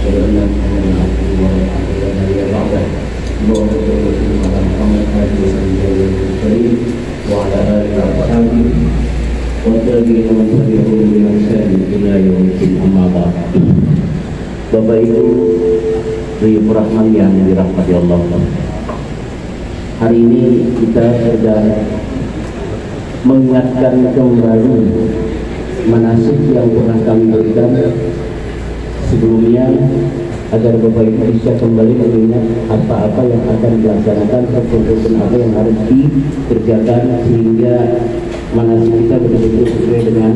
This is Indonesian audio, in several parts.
Bapak Ibu Ibu Rahman yang dirahmati Allah, hari ini kita sedang mengingatkan kembali manasik yang pernah kami berikan sebelumnya, agar Bapak Ibu bisa kembali mengingat apa-apa yang akan dilaksanakan ataupun apa yang harus dikerjakan, sehingga manasik kita betul-betul sesuai dengan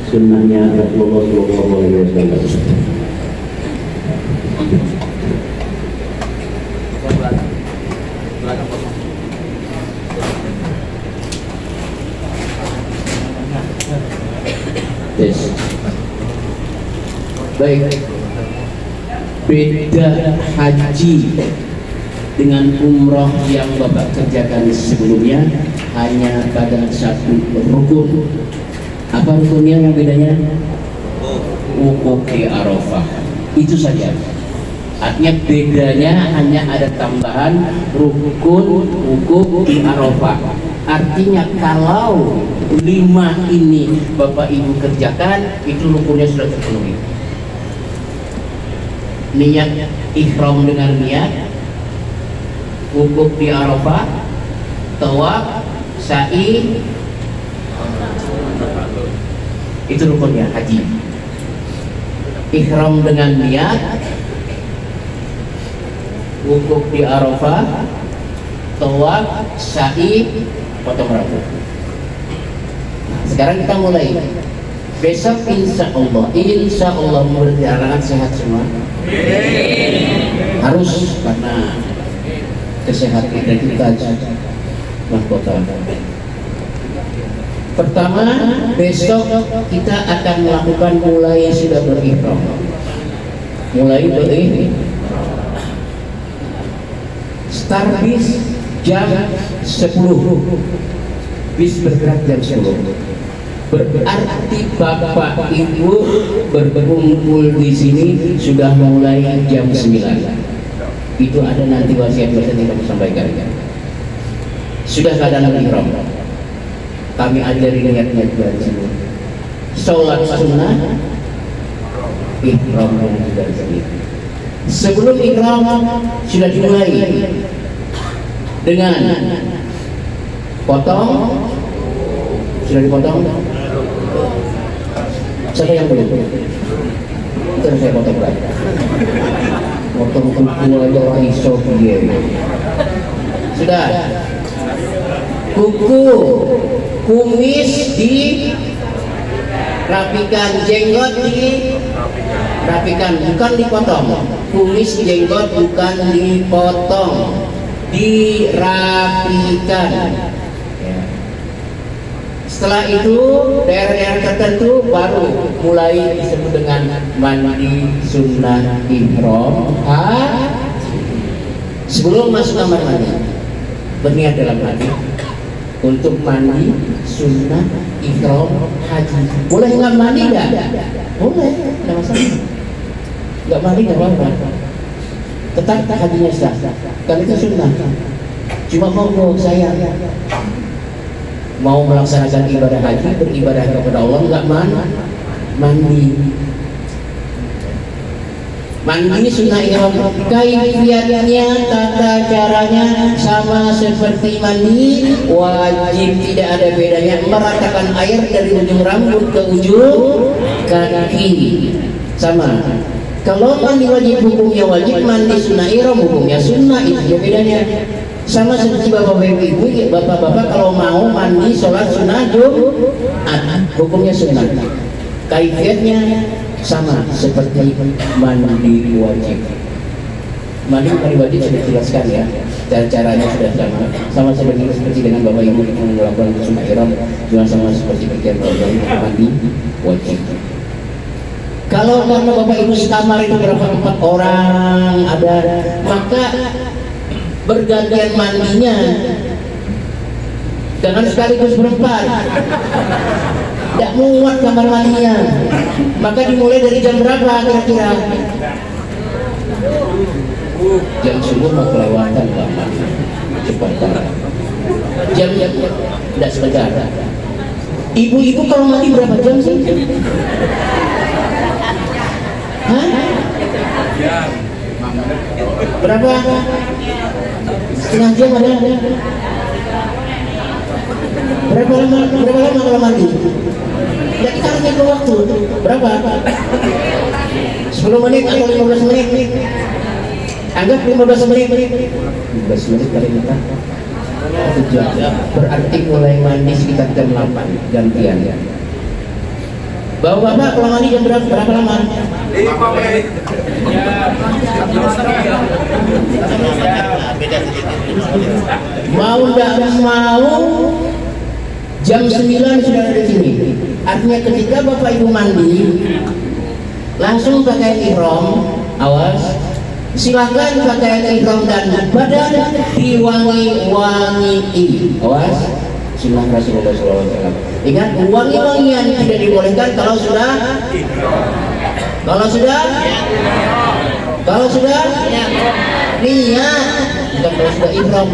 sunnahnya Rasulullah SAW. Yes. Baik, beda haji dengan umroh yang Bapak kerjakan sebelumnya hanya pada satu rukun. Apa rukunnya yang bedanya? Wukuf di Arafah. Itu saja. Artinya bedanya hanya ada tambahan rukun wukuf di Arafah. Artinya kalau 5 ini Bapak Ibu kerjakan, itu rukunnya sudah terpenuhi. Niat ihram dengan niat wukuf di Arafah, tawaf, sa'i, itu rukunnya haji. Ihram dengan niat wukuf di Arafah, tawaf, sa'i, potong rambut. Sekarang kita mulai. Besok insya Allah berjalan sehat semua. Harus, karena kesehatan kita mahkota. Pertama, besok kita akan melakukan mulai sudah berihram. Mulai berihram. Start bis jam 10. Bis bergerak jam 10. Berarti Bapak Ibu berkumpul di sini sudah mulai jam 9. Itu ada nanti wasiat-wasiat yang kami sampaikan. Sudah keadaan ihram. Kami ajari niatnya dari sini. Sholat sunnah, ihram dari sini. Sebelum ihram sudah dimulai dengan potong. Sudah dipotong? Siapa yang belum? Terus saya potong lagi. Potong kuku aja orang iso dia. Sudah. Kuku, kumis dirapikan, jenggot dirapikan, bukan dipotong. Kumis jenggot bukan dipotong, dirapikan. Setelah itu daerah-daerah tertentu baru mulai disebut dengan mandi sunnah ihram. Sebelum masuk kamar mandi, berniat dalam hati untuk mandi sunnah ihram haji. Boleh nggak mandi nggak? Boleh, nggak masalah. Nggak mandi nggak apa-apa. Tetap hajinya sah. Karena itu sunnah. Cuma mau saya mau melaksanakan ibadah haji, beribadah kepada Allah, nggak mandi. Mandi sunnah ihram, kaifiatnya, tata caranya sama seperti mandi wajib, tidak ada bedanya. Meratakan air dari ujung rambut ke ujung kaki, sama. Kalau mandi wajib hukumnya wajib, mandi sunnah ihram hukumnya sunnah, itu bedanya. Sama seperti bapak-bapak ibu, bapak-bapak kalau mau mandi sholat sunnah Jumat, hukumnya sunnah. Kaifiatnya sama seperti mandi wajib. Mandi wajib sudah dijelaskan ya, caranya sudah sama seperti dengan bapak ibu yang melakukan sunnah ihram, juga sama seperti mandi wajib. Kalau karena bapak ibu sekamar itu berapa 4 orang ada, maka bergantian mandinya, jangan sekaligus berempat, tidak muat kamar mandinya. Maka dimulai dari jam berapa kira-kira? Jam subuh mau kelewatan lama, cepat banget. Jamnya tidak sekedar. Ibu-ibu kalau mandi berapa jam sih? Hah? Berapa? Setengah jam ada? Berapa lama kalau mandi? Ya kita harus ngitung waktu. Berapa? 10 menit atau 15 menit? Anggap 15 menit. 15 menit kali kita. Berarti mulai mandi sekitar jam 8 gantian ya. Bapak kalau mandi jam berapa lama? 5 menit. Mau tidak mau jam 9 sudah ada di sini. Artinya ketika Bapak Ibu mandi langsung pakai ihram, awas. Silahkan pakaian ihram dan badan diwangi-wangi. Awas, sunnah Rasulullah SAW. Ingat, wangi-wangian tidak dibolehkan kalau sudah niat. Bukan kalau sudah ihram, ada yang sudah ihram.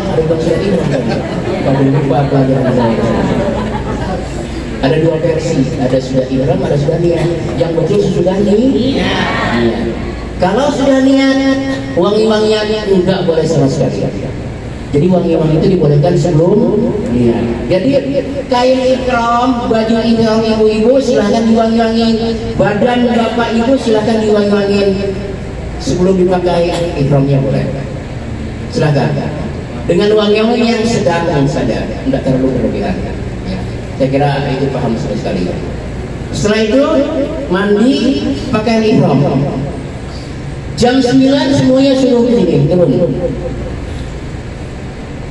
Kalau lupa pelajaran saya. Ada dua versi, ada sudah ihram, ada sudah niat. Yang betul sudah niat. Kalau sudah niat, wangi-wangiannya enggak boleh sama sekali. Jadi wangi-wangi itu dibolehkan sebelum niat. Jadi kain ihram, baju ihram ibu-ibu silahkan diwangi-wangi. Badan bapak ibu silahkan diwangi-wangi sebelum dipakai ihramnya boleh. Silahkan. Dengan wangi-wangi yang sedang saja, tidak terlalu berlebihan. Ya. Saya kira itu paham sekali. Setelah itu mandi pakaian ihram. Jam 9 semuanya suruh ke sini, turun.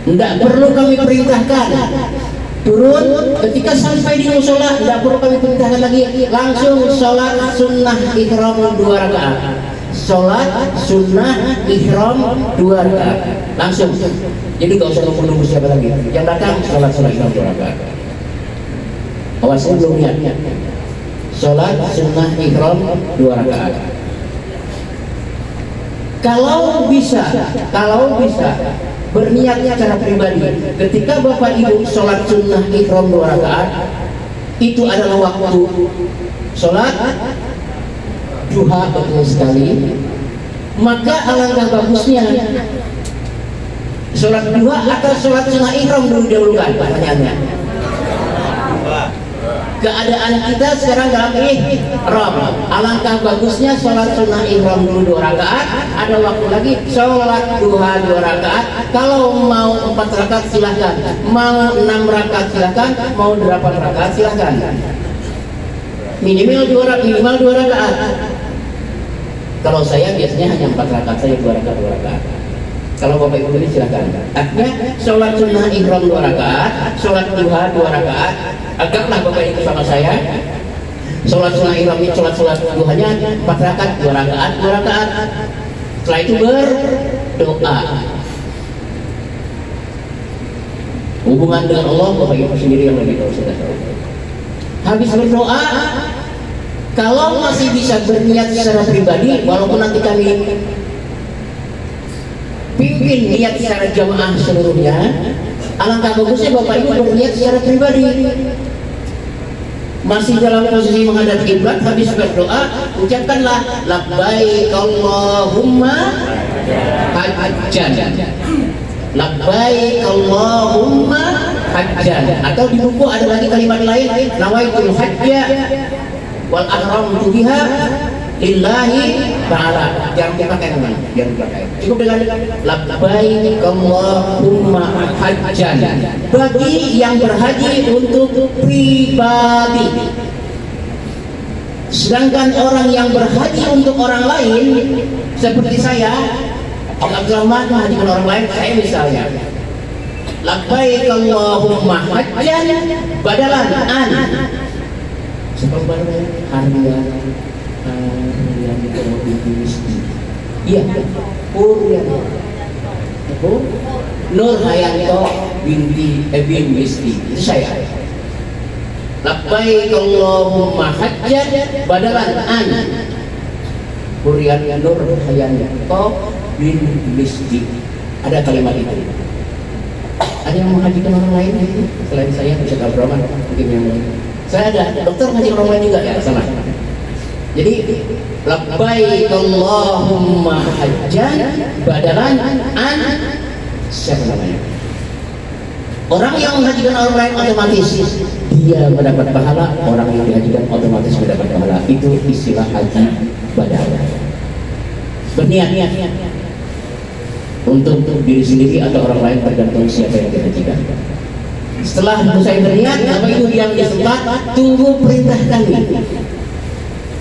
Tidak perlu kami perintahkan. Turun, ketika sampai di musola tidak perlu kami perintahkan lagi, langsung sholat sunnah ihram 2 rakaat. Sholat sunnah ihram 2 rakaat. Langsung. Jadi gak usah nunggu siapa lagi. Yang datang sholat sunnah ihram 2 rakaat. Awas belum niat. Sholat sunnah ihram 2 rakaat. Kalau bisa berniatnya secara pribadi, ketika bapak ibu sholat sunnah ihram 2 rakaat, itu adalah waktu sholat duha, betul sekali. Maka alangkah bagusnya sholat duha atau sholat sunnah ihram dulu dahulukan. Pertanyaannya, keadaan kita sekarang dalam ihram, alangkah bagusnya sholat sunnah ihram dulu 2 rakaat, ada waktu lagi sholat duha 2 rakaat. Kalau mau 4 rakaat silahkan, mau 6 rakaat silahkan, mau 8 rakaat silahkan. Minimal 2 rakaat. Kalau saya biasanya hanya 4 rakaat saja, 2 rakaat. Kalau bapak ibu ini silahkan. Artinya sholat sunnah ihram 2 rakaat, sholat duha 2 rakaat. Anggaplah bapak ibu sama saya. Sholat sunnah ihramnya, sholat duhanya 4 rakaat, 2 rakaat. Setelah itu berdoa. Hubungan dengan Allah bapak ibu sendiri yang lebih tahu, sudah tahu. Habis berdoa, kalau masih bisa berniat secara pribadi, walaupun nanti kami pimpin niat secara jamaah seluruhnya, alangkah bagusnya bapak ibu berniat secara pribadi. Masih dalam posisi menghadap kiblat, habis berdoa ucapkanlah labbaik Allahumma hajjan, labbaik Allahumma hajjan. Atau di buku ada lagi kalimat lain, nawaitul hajja wal ahramtu biha lillahi ta'ala. Jangan dipakai teman, jangan dipakai. Cukup dengan labbaik Allahumma hajjan. Bagi yang berhaji untuk pribadi. Sedangkan orang yang berhaji untuk orang lain, seperti saya, Abdul Rahman menghajikan orang lain, saya misalnya, labbaik Allahumma hajjan badalan an. Seperti harian iya, Nur Hayanto bin Misti, itu saya. Labbaik Allahumma hajjan badalan an. Hurian Nur Hayanto bin Misdi. Ada kalimat itu. Ada yang menghajikan orang lain itu selain saya, Ustaz Abdurrahman mungkin yang saya ada dokter ngaji orang lain juga ya sana. Jadi labbaik Allahumma hajjan badalan an siapa namanya? Orang yang menghajikan orang lain otomatis dia mendapat pahala, orang yang dihajikan otomatis mendapat pahala. Itu istilah haji badalan. Berniat untuk diri sendiri atau orang lain tergantung siapa yang dihajikan. Setelah selesai berniat, Bapak Ibu yang di tempat tunggu perintah kami.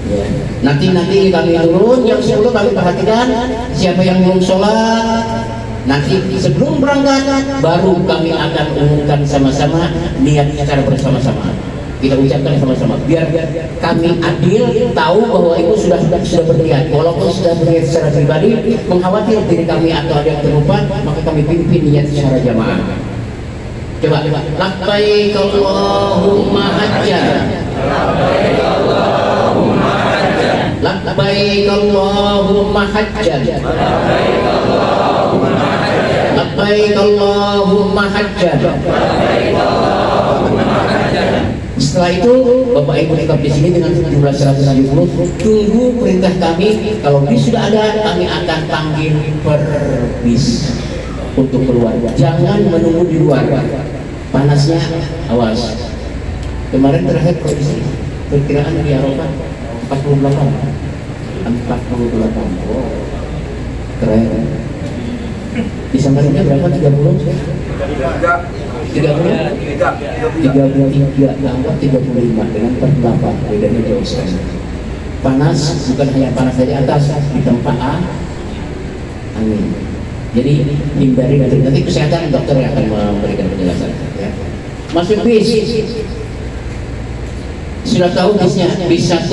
Ya. Nanti kami turun jam 10 kami perhatikan siapa yang belum sholat. Nanti sebelum berangkat baru kami akan umumkan sama-sama niat secara bersama-sama. Kita ucapkan sama-sama biar kami adil tahu bahwa itu sudah berniat. Walaupun sudah berniat secara pribadi, mengkhawatir diri kami atau ada yang terlupa, maka kami pimpin niat secara jamaah. Coba labbaik Allahumma hajjan, labbaik Allahumma hajjan, labbaik Allahumma hajjan, labbaik Allahumma hajjan, labbaik Allahumma hajjan. Setelah itu Bapak Ibu tetap di sini dengan jumlah 170. Tunggu perintah kami. Kalau bis sudah ada, kami akan panggil per bis untuk keluar. Jangan menunggu di luar. Panasnya awas. Kemarin terakhir kondisi perkiraan di Eropa 48. Oh, keren. Di Samarinda berapa? 30? 33 tambah 35 dengan per 8, bedanya jauh sekali. Panas bukan hanya panas dari atas, di tempat angin. Jadi hindari nanti kesehatan dokter yang akan memberikan penjelasan. Ya. Masuk bis, sudah tahu bisnya. Bis 1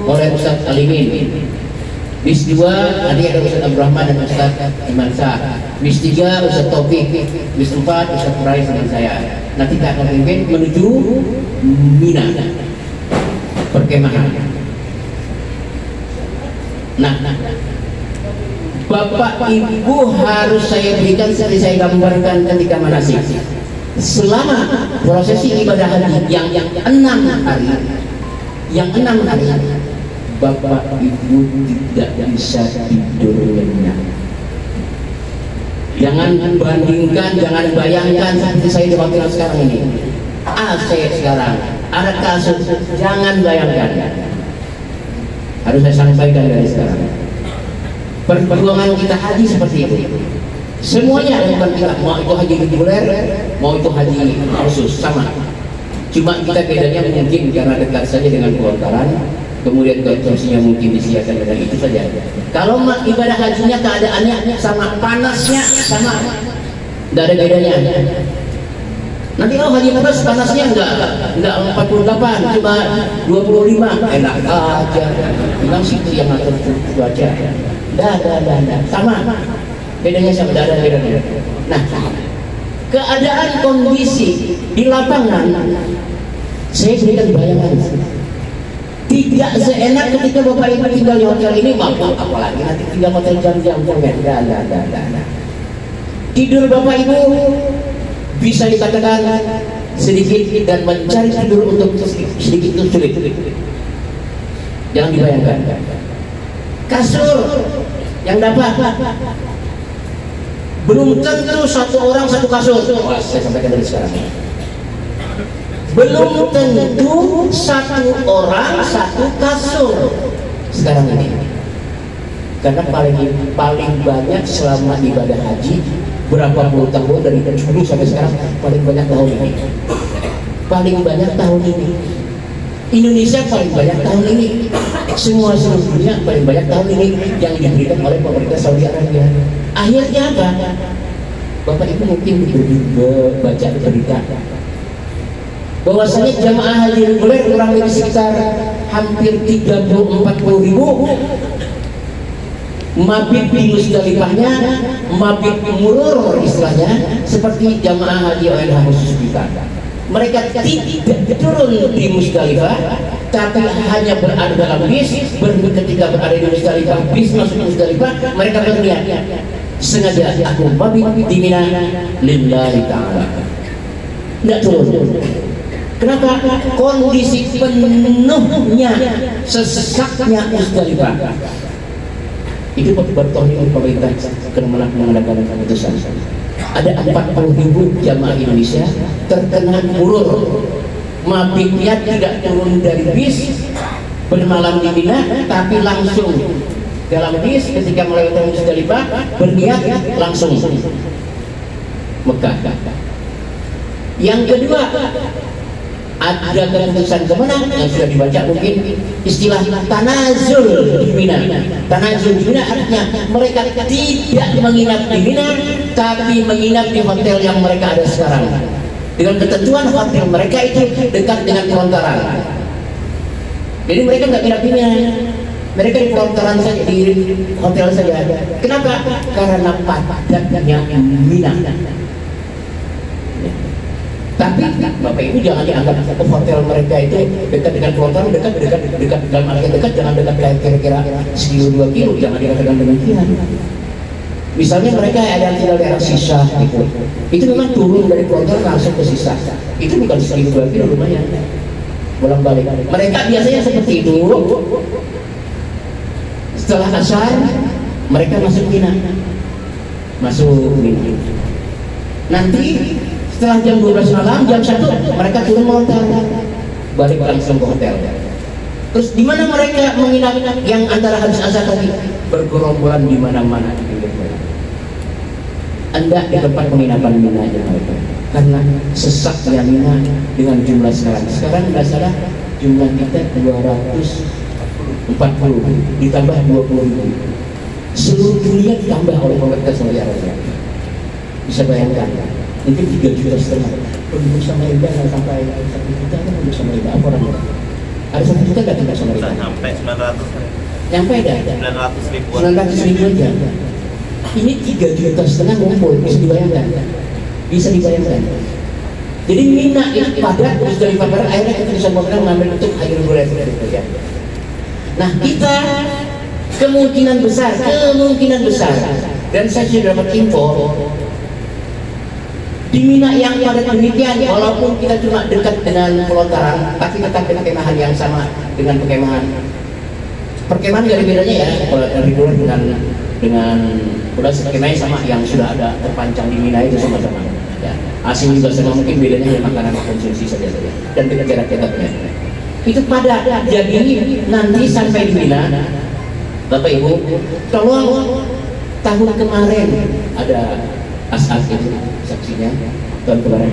oleh Ustaz Alimin, bis 2 tadi ada Ustaz Abdurrahman dan Ustaz Imansa, bis 3 Ustaz Taufik, bis 4 Ustaz Prais dan saya. Nanti kita akan pimpin menuju Mina, perkemahan. Nah, Bapak Ibu harus saya berikan seperti saya gambarkan ketika manasik. Selama prosesi ibadah haji yang 6 hari, Bapak Ibu tidak bisa tidur nyenyak. Jangan bandingkan, jangan bayangkan seperti saya di hotel sekarang ini. AC sekarang, ada kasut, jangan bayangkan. Harus saya sampaikan dari sekarang. Perjuangan kita haji seperti itu. Semuanya bukan kita, mau itu haji reguler, mau itu haji khusus, sama. Cuma kita bedanya mungkin karena dekat saja dengan pelontaran, kemudian konsumsinya mungkin disiapkan dengan itu saja. Kalau ibadah hajinya keadaannya sama, panasnya sama, tidak ada bedanya. Nanti kalau haji terus panasnya enggak 48, cuma 25, enak aja. Memang situ yang ngatur cuaca. Dah, sama. Bedanya sama, ada bedanya. Nah, keadaan kondisi di lapangan, saya berikan bayangan. Tidak seenak ketika Bapak Ibu tinggal di hotel ini, apalagi nanti tinggal hotel jam-jam. Tidur Bapak Ibu bisa dikatakan sedikit dan mencari tidur untuk sedikit itu sulit. Jangan dibayangkan. Kasur yang dapat belum tentu satu orang satu kasur. Wah, saya sampaikan dari sekarang. Belum tentu satu orang satu kasur sekarang ini. Karena paling banyak selama ibadah haji berapa puluh tahun dari dulu sampai sekarang, paling banyak tahun ini. Paling banyak tahun ini. Indonesia paling banyak tahun ini. Semua seluruh dunia paling banyak tahun ini yang diberikan oleh pemerintah Saudi Arabia. Akhirnya apa? Bapak Ibu mungkin baca berita bahwasanya jamaah haji reguler kurang lebih sekitar hampir 30-40 ribu. Mabit di Musdalifahnya, mabit murur istilahnya, seperti jamaah haji ONH khusus kita. Mereka tidak turun di Musdalifah, tapi hanya berada dalam bis, ketika berada di Musdalifah, bis masuk Musdalifah, mereka berniat sengaja aku mabit di Mina lillahi ta'ala, tidak turun. Kenapa? Kondisi penuhnya sesaknya Musdalifah. Itu bertolak pemerintah Kemenang mengadakan keputusan. Ada 40.000 jamaah Indonesia terkena urur. Mabitnya tidak turun dari bis bermalam di Mina, tapi langsung dalam bis ketika melewati Musdalifah berniat langsung Mekah. Yang kedua, ada keputusan Kemenang yang sudah dibaca, mungkin istilah tanazul di Mina. Tanazul di Mina artinya mereka tidak menginap di Mina, tapi menginap di hotel yang mereka ada sekarang. Dengan ketentuan hotel mereka itu dekat dengan pelontaran. Jadi mereka nggak pindah di Mina, mereka di pelontaran saja, di hotel saja. Kenapa? Karena padatnya Mina. Tapi Bapak Ibu jangan dianggap hotel mereka itu dekat dengan pelontaran, dekat dalam arti dekat, jangan dekat kira-kira sekilo 2 kilo, jangan dikatakan demikian. Misalnya mereka ada yang tinggal daerah Sisa gitu, itu memang turun dari pelontaran langsung ke Sisa, itu bukan sekilo 2 kilo, lumayan bolak balik. Mereka biasanya seperti itu. Setelah asar mereka masuk Mina, nanti setelah jam 12 malam, jam 1 mereka turun melontar, balik langsung ke hotel. Terus di mana mereka menginap yang antara habis asar tadi? Bergerombolan di mana-mana. Anda di tempat penginapan Mina aja mereka. Karena sesaknya Mina dengan jumlah sekarang. Sekarang nggak salah jumlah kita 240 ditambah 20.000. Seluruh dunia ditambah oleh pemerintah Saudi Arabia. Bisa bayangkan. Mungkin 3,5 juta penduduk Samarinda nggak sampai 1 juta kan penduduk Samarinda, apa orang ada 1 juta nggak tinggal Samarinda? Sampai 900. Nyampe dah? 900 ribu aja. Ini 3,5 juta ngumpul, bisa dibayangkan. Jadi Mina itu padat, Musdalifah padat, akhirnya kita bisa mengambil untuk air gulai. Nah kita kemungkinan besar, dan saya sudah dapat info di Mina yang padat demikian, walaupun kita cuma dekat dengan pelontaran, tapi tetap dengan kemahan yang sama dengan perkemahan nggak ada bedanya ya. Kalau reguler dengan udah kemahnya sama yang sudah ada terpancang di Mina itu sama-sama ya. Asing juga sama, mungkin bedanya hanya makanan konsumsi saja dan dengan jarak dekatnya itu padat. Jadi nanti sampai di Mina, Bapak Ibu, kalau tahun kemarin ada as-as itu saksinya, tahun kemarin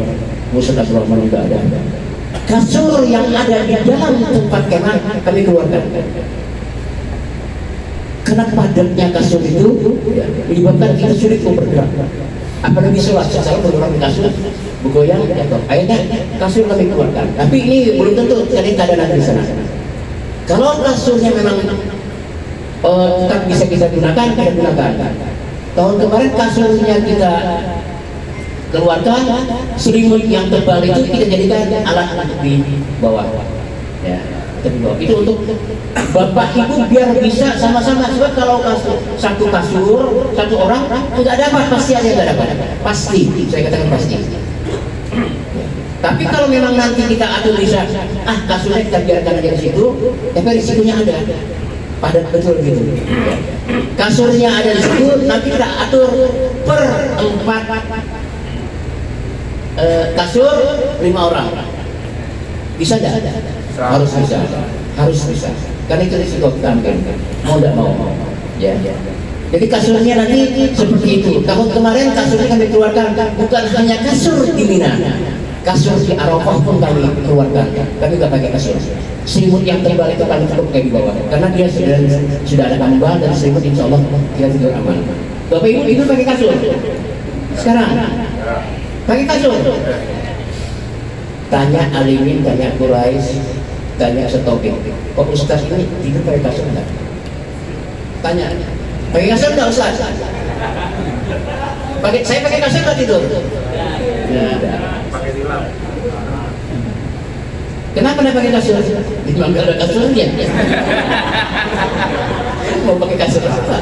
Musa Abdurrahman juga ada. Kasur yang ada di dalam tempat kemah kami keluarkan. Karena padatnya kasur itu menyebabkan kita sulit bergerak. Apalagi sholat, saya bergerak di kasur, bergoyang, jatuh. Akhirnya kasur kami keluarkan. Tapi ini belum tentu keadaan di sana. Kalau kasurnya memang tetap bisa kita gunakan, kita gunakan. Tahun kemarin kasurnya kita keluarkan, selimut yang tebal itu kita jadikan alat di bawah. Ya, di bawah. Itu untuk Bapak Ibu biar bisa sama-sama. Sebab kalau satu kasur, satu orang nggak dapat, pasti ada yang nggak dapat. Pasti, saya katakan pasti. Tapi kalau memang nanti kita atur bisa, kasurnya kita biarkan aja di situ, tapi risikonya ada. Padat betul gitu. Kasurnya ada di situ, nanti kita atur per 4 kasur 5 orang. Bisa tidak? Harus bisa. Karena itu risiko kita ambil. Mau tidak mau. Ya. Jadi kasurnya nanti seperti itu. Tahun kemarin kasurnya kami keluarkan bukan hanya kasur di Mina. Kasur di Arafah pun kami keluarkan. Kami nggak pakai kasur. Selimut yang tebal itu kami cukup kayak di bawah. Karena dia sudah ada tambal dan selimut insya Allah kita tidur aman. Bapak Ibu itu pakai kasur. Sekarang pakai kasur. Tanya Alimin, tanya Quraisy, tanya Setopik. Kok Ustaz ini tidur pakai kasur enggak? Tanya. Pakai kasur enggak Ustaz? Saya pakai kasur enggak tidur? Ya. Kenapa dia pakai kasur? Memang nggak ada kasurnya. Mau pakai kasur apa?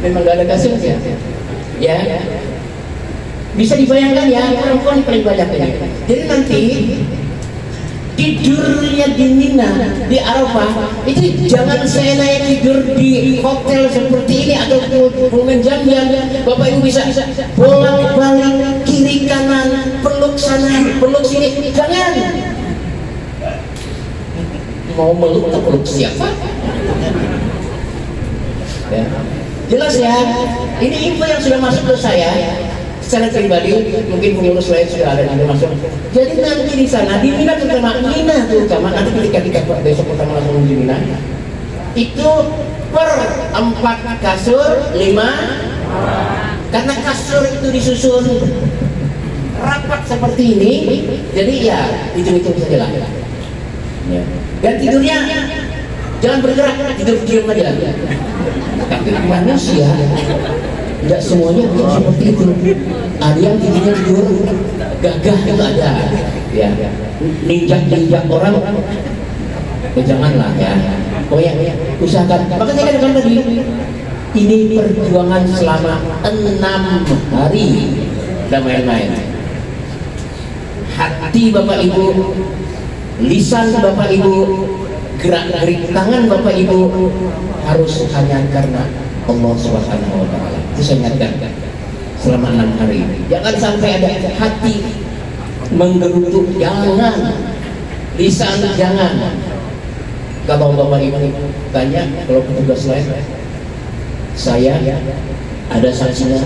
Memang nggak ada kasurnya. Ya, bisa dibayangkan ya, perempuan paling banyak ini. Jadi nanti tidurnya di Mina, di Arafah, itu jangan seenaknya tidur di hotel seperti ini atau pulmen jam-jam. Bapak Ibu bisa bolak-balik kiri kanan, peluk sana, peluk sini. Jangan. Mau meluk atau peluk siapa? Ya. Jelas ya. Ini info yang sudah masuk ke saya. Secara pribadi, mungkin pengurus lain sudah ada yang masuk. Jadi nanti di sana, di Mina terutama, nanti ketika besok pertama langsung di Mina, itu per 4 kasur 5, karena kasur itu disusun rapat seperti ini, jadi ya hitung-hitung saja lah. Ya. Dan tidurnya jangan bergerak, tidur diam aja. Tapi manusia tidak semuanya seperti itu. Ada yang tidurnya tidur gagah itu ada, ya. Ninjak orang, janganlah ya. Pokoknya usahakan. Makanya saya katakan tadi, ini perjuangan selama 6 hari, tidak main-main. Hati Bapak Ibu, lisan Bapak Ibu, gerak-gerik tangan Bapak Ibu harus hanya karena Allah Subhanahu wa Ta'ala. Itu saya ingatkan selama 6 hari. Jangan sampai ada hati menggerutu, jangan. Lisan jangan. Kalau Bapak Ibu tanya, kalau petugas lain, saya ada saksinya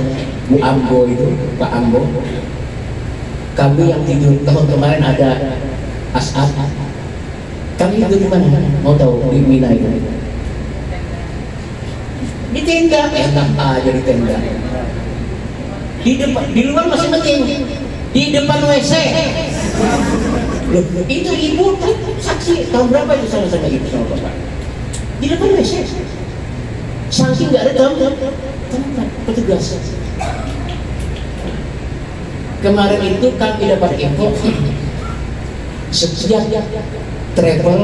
Bu Ambo itu, Pak Ambo. Kami yang tidur tahun kemarin ada As'ad. Kami tidur di mana? Mau tahu? Di Mina itu. Di tenda, enak aja di tenda. Di depan, di luar masih penting. Di depan WC. Loh, itu ibu saksi tahun berapa itu sama-sama ibu sama bapak? Di depan WC. Saking nggak ada tempat petugas. Kemarin itu kami dapat info setiap travel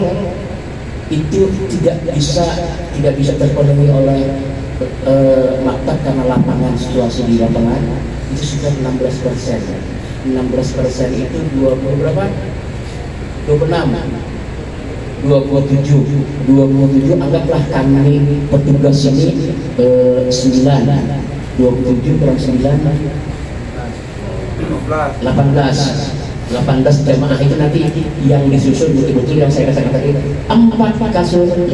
itu tidak bisa terpenuhi oleh maktab karena lapangan, situasi di lapangan itu sudah 16%. 16% itu 20 berapa? 26, 27 anggaplah kami petugas ini 9, 27 kurang 9, 18 jamaah itu nanti yang disusun betul-betul yang saya katakan tadi 4 kasur 5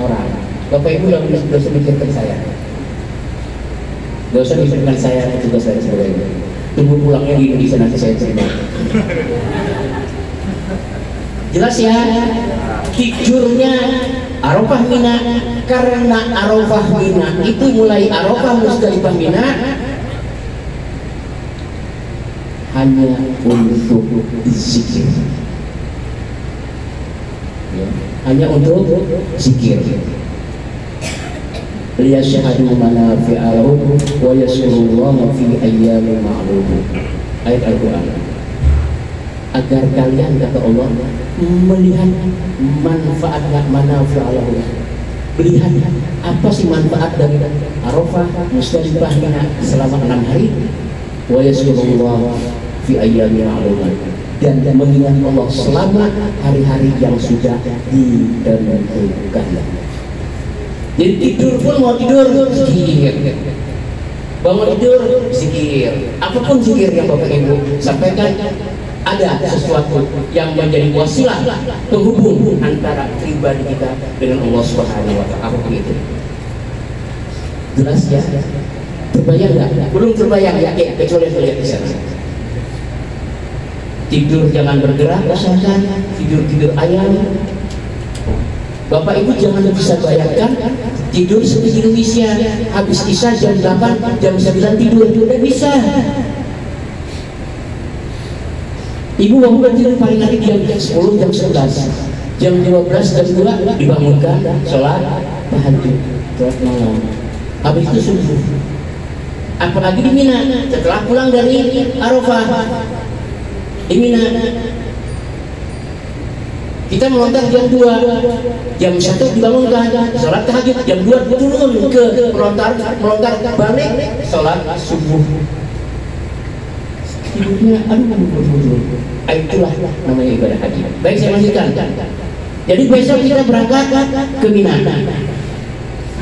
orang. Bapak Ibu yang gak usah mikirkan saya, gak usah mikirkan saya petugas dan sebagainya. Tunggu pulangnya di Indonesia nanti saya terima. Jelas ya, tidurnya Arafah Mina, karena Arafah Mina itu mulai Arafah Musdalifah Mina hanya untuk zikir, ya, hanya untuk zikir. Liyashhadu manafi'a lahum wa yadhkurullaha fi ayyamin ma'lumatin. Ayat Al-Qur'an. Agar kalian, kata Allah, melihat manfaatnya manafi'a lahum. Melihat apa sih manfaat dari Arafah Musdalifah Mina selama 6 hari. Wa yadhkurullaha fi ayyamin ma'lumatin, dan mengingat Allah selama hari-hari yang sudah ditentukan. Jadi tidur pun mau tidur zikir, bangun tidur zikir, apapun zikir yang Bapak Ibu sampaikan, ada sesuatu yang menjadi wasilah penghubung antara pribadi kita dengan Allah Subhanahu wa Ta'ala. Apapun itu. Jelas ya? Terbayang nggak? Belum terbayang ya? Kecuali melihat di sana. Tidur jangan bergerak, usahakan tidur ayam. Bapak Ibu jangan bisa bayangkan tidur seperti Indonesia, habis isya jam 8, jam 9 tidur, tidak bisa. Ibu bangun tidur paling nanti jam 10, jam 11, jam 12, jam 2 dibangunkan, sholat tahajud, sholat malam. Habis itu subuh. Apalagi di Mina, setelah pulang dari Arafah di Mina, Kita melontar jam 2, jam 1 dibangunkan, sholat tahajud, jam 2 turun ke melontar balik, sholat subuh. Tidurnya, itulah namanya ibadah haji. Baik, saya lanjutkan. Jadi besok kita berangkat ke Mina.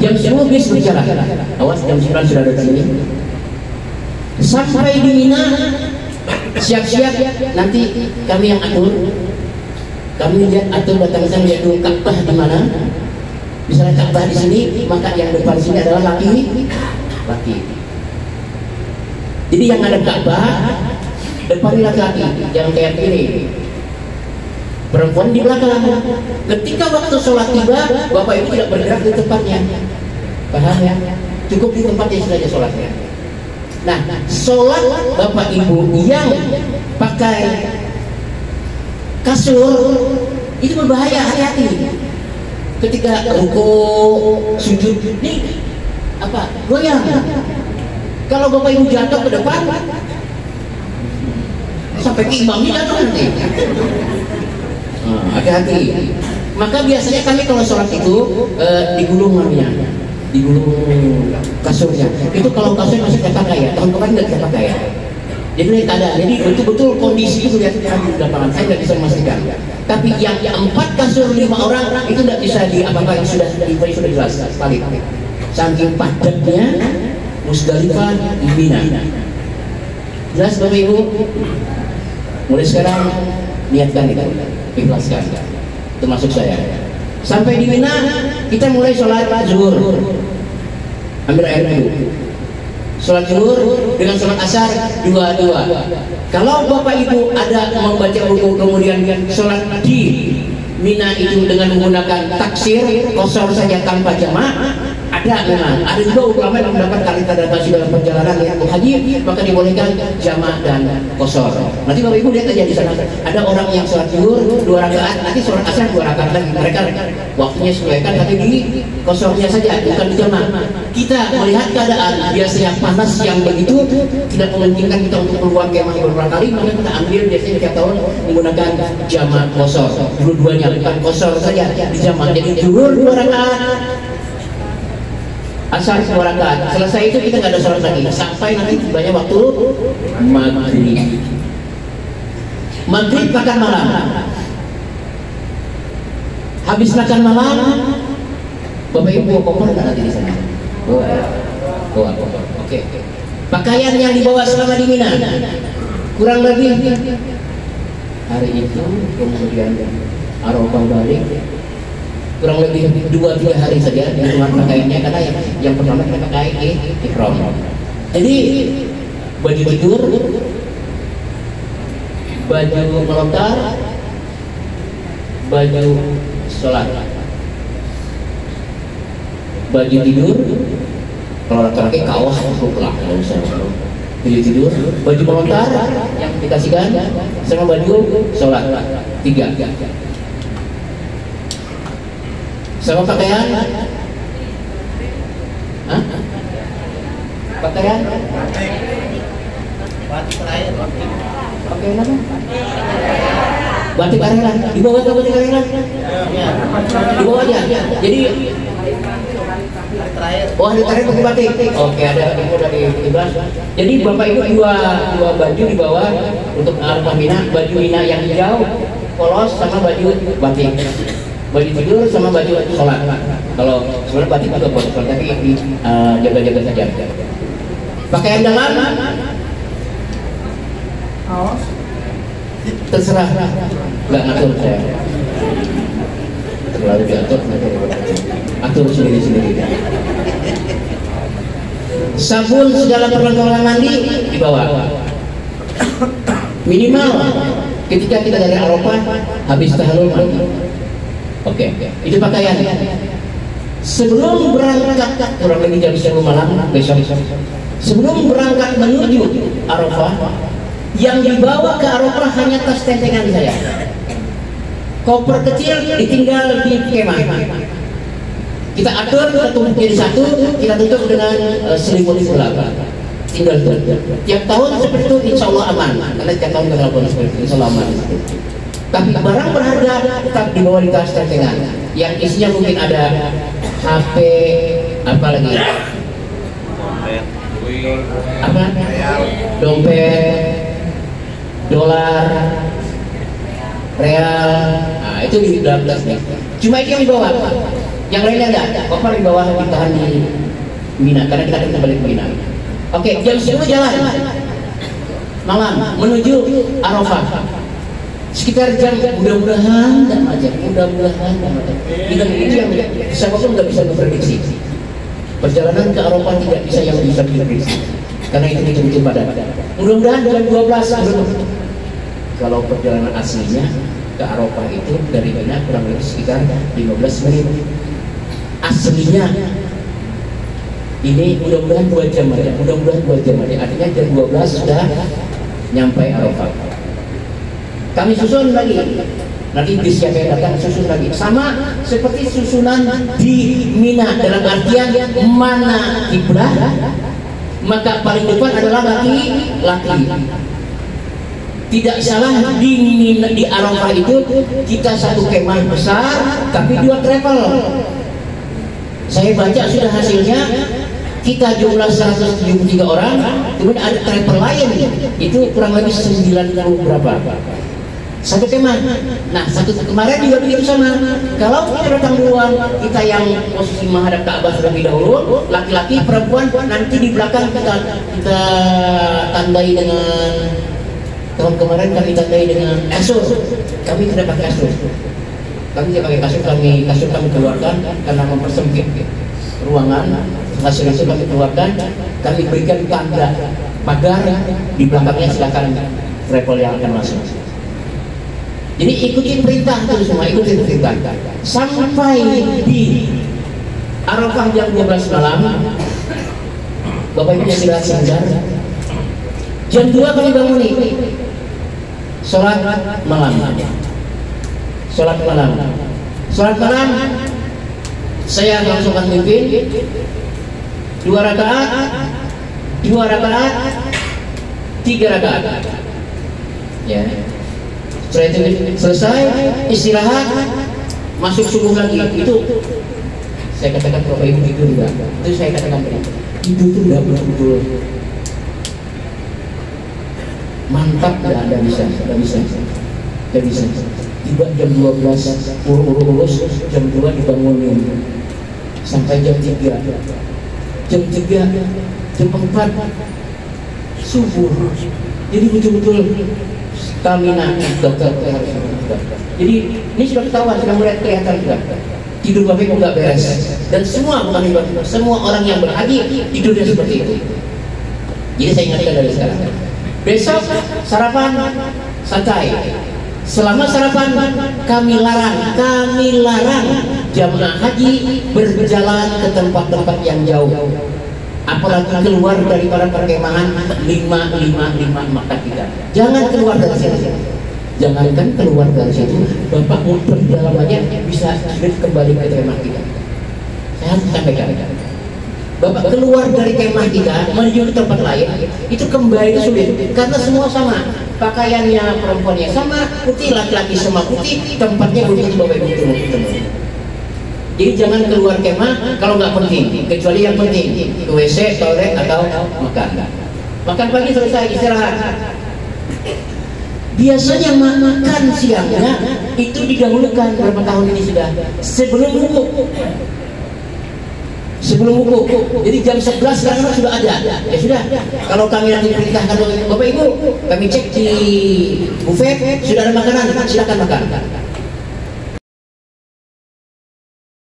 Jam 10 bis berjalan. Awas, jam 9 sudah ada di sini. Sampai di Mina, siap-siap nanti kami yang atur. Kami lihat atau datang sana lihat dulu Ka'bah di mana. Misalnya Ka'bah di sini, maka yang depan sini adalah laki. Jadi yang ada Ka'bah depan laki-laki, yang kayak gini. Perempuan di belakang. Ketika waktu sholat tiba, bapak ibu tidak bergerak di tempatnya. Paham ya? Cukup di tempatnya saja sholatnya. Nah, sholat bapak ibu yang pakai kasur itu berbahaya, hati-hati. Ketika ruku, sujud, nih apa? Goyang. Kalau bapak ibu jatuh ke depan, sampai ke imamnya jatuh nanti. Hati-hati. Maka biasanya kami kalau sholat itu digulung namanya, digulung kasurnya. Itu kalau kasur masih kita pakai ya, tahun kemarin nggak kita pakai ya. Jadi ada, jadi betul-betul kondisi itu lihat kami di lapangan, saya nggak bisa memastikan. Tapi yang 4 kasur 5 orang itu nggak bisa apa-apa, yang sudah jelas balik. Saking padatnya Musdalifah, Mina. Jelas Bapak Ibu? Mulai sekarang niatkan itu, ikhlaskan. Termasuk saya. Sampai di Mina kita mulai sholat zuhur. Ambil air dulu. Sholat zuhur dengan sholat asar dua-dua. Kalau bapak ibu ada membaca ruku kemudian sholat di Mina itu dengan menggunakan taksir kosor saja tanpa jamaah, ada memang. Ada juga ulama yang mendapat tanda dalam perjalanan yang haji, maka dibolehkan jamaah dan kosor. Nanti bapak ibu lihat aja di sana. Ada orang yang sholat zuhur 2 rakaat, nanti sholat asar 2 rakaat lagi. Mereka waktunya sesuaikan, tapi di kosornya saja, bukan di jamaah. Kita melihat keadaan biasanya panas yang begitu tidak memungkinkan kita untuk keluar kemah beberapa kali, maka kita ambil biasanya tiap tahun menggunakan jamaah kosor. Dua-duanya bukan kosor saja di jamaah. Jadi zuhur 2 rakaat, asar 2 rakaat. Selesai itu kita nggak ada sholat lagi sampai nanti tibanya waktu maghrib. Maghrib makan malam. Habis makan malam, bapak ibu koper nggak nanti di sana? Bawa koper. Oke. Pakaian yang dibawa selama di Mina kurang lebih hari itu, kemudian Arafah balik, kurang lebih 2-3 hari saja di rumah pakaiannya, karena yang pertama kita pakai ihram. Jadi baju tidur, baju melontar, baju sholat, baju tidur. Kalau laki-laki kaos cukup lah, nggak usah. Baju tidur, baju melontar yang dikasihkan, sama baju sholat 3. Sama pakaian? Hah? Pakaian? Pakaian apa? Batik arelan. Dibawa ke batik arelan? Dibawa aja. Jadi oh, hari terakhir pakai batik. Oke, ada info dari Ibas. Jadi bapak ibu dua baju dibawa untuk Arafah Mina, baju Mina yang hijau polos sama baju batik. Baju tidur sama baju sholat. Kalau sebenarnya batik juga boleh, tapi jaga-jaga saja. Pakaian dalam terserah, nggak ngatur saya. Terlalu diatur, atur sendiri-sendiri. Sabun segala perlengkapan mandi dibawa. Minimal ketika kita dari Arafah habis tahallul mandi. Oke, itu pakaian. Sebelum berangkat, kurang lebih jam 10 malam besok, sebelum berangkat menuju Arafah, yang dibawa ke Arafah hanya tas tentengan saya. Koper kecil ditinggal di kemah. Kita atur, kita tumpuk jadi satu, kita tutup dengan selimut kelapa. Tinggal tutup. Tiap tahun seperti itu, insya Allah aman. Karena tiap tahun kita lakukan seperti itu, insya Allah aman. Tapi barang berharga tetap dibawa di tas tentengan. Yang isinya mungkin ada HP, apa lagi? Dompet, duit, Apa? Dompet, dolar, real. Nah, itu di dalam tasnya. Cuma itu yang dibawa. Yang lainnya enggak. Koper di bawah ditahan di Mina karena kita akan kembali ke Mina. Oke, jam 10 jalan malam menuju Arafah. Sekitar jam, mudah-mudahan nggak macet, mudah-mudahan nggak macet. Itu yang siapapun nggak bisa memprediksi. Perjalanan ke Arafah tidak bisa yang bisa diprediksi karena itu betul-betul padat. Mudah-mudahan jam 12. Kalau perjalanan aslinya ke Arafah itu dari Mina kurang lebih sekitar 15 menit. Aslinya ini mudah-mudahan 2 jam aja, artinya jam 12 sudah nyampe Arafah. Kami susun lagi, nanti bis siapa yang datang susun lagi, sama seperti susunan di Mina, dalam artian mana kiblat maka paling depan adalah laki-laki. Tidak salah di Mina, di Arafah itu kita satu kemah besar tapi 2 travel. Saya baca sudah hasilnya, kita jumlah 173 orang, kemudian ada travel lain itu kurang lebih 90 berapa satu kemah. Nah, satu kemarin juga begitu sama. Kalau kita datang duluan, kita yang posisi menghadap Ka'bah terlebih dahulu, laki-laki, perempuan nanti di belakang kita tandai dengan, tahun kemarin kami tandai dengan kasur. Kami tidak pakai kasur. Kami tidak pakai kasur kami keluarkan karena mempersempit ruangan. Hasil itu kami keluarkan, kami berikan tanda pagar di belakangnya, silakan travel yang akan masuk. Jadi ikuti perintah terus semua, ikuti perintah sampai di Arafah jam 12 malam. Bapak Ibu yang istirahat sebentar. Jam 2 kami bangun nih, sholat malam. Sholat malam saya langsung akan mimpin 2 rakaat, 3 rakaat. Ya. Setelah itu selesai, istirahat, masuk subuh lagi. Itu saya katakan Bapak Ibu tidur juga. Itu saya katakan tidur itu tidak betul-betul mantap, tidak bisa. Tiba jam 12 urus, jam 2 dibangunin sampai jam 3, jam 4 subuh. Jadi betul-betul stamina dokter harus. Jadi ini sudah ketahuan, sudah mulai kelihatan juga. Tidur Bapak Ibu nggak beres, dan semua orang yang berhaji tidurnya seperti itu. Jadi saya ingatkan dari sekarang. Besok sarapan santai. Selama sarapan kami larang jamaah haji berjalan ke tempat-tempat yang jauh, apalagi keluar daripada perkemahan 5 maka tidak. Jangan keluar dari situ. Jangankan keluar dari situ, Bapak muter di dalam aja bisa kembali ke kemah kita. Saya harus sampaikan, Bapak keluar dari kemah kita menuju ke tempat lain itu kembali sulit, karena semua sama. Pakaiannya perempuannya sama, putih, laki-laki semua putih, tempatnya begitu Bapak Ibu ketemu. Jadi jangan keluar kemah kalau nggak penting, kecuali yang penting ke WC, toilet atau makan. Makan pagi selesai, istirahat. Biasanya makan siangnya itu didahulukan, berapa tahun ini sudah sebelum wukuf. Jadi jam 11 sekarang sudah ada. Ya sudah. Kalau kami nanti perintahkan Bapak Ibu, kami cek di buffet sudah ada makanan, silakan makan.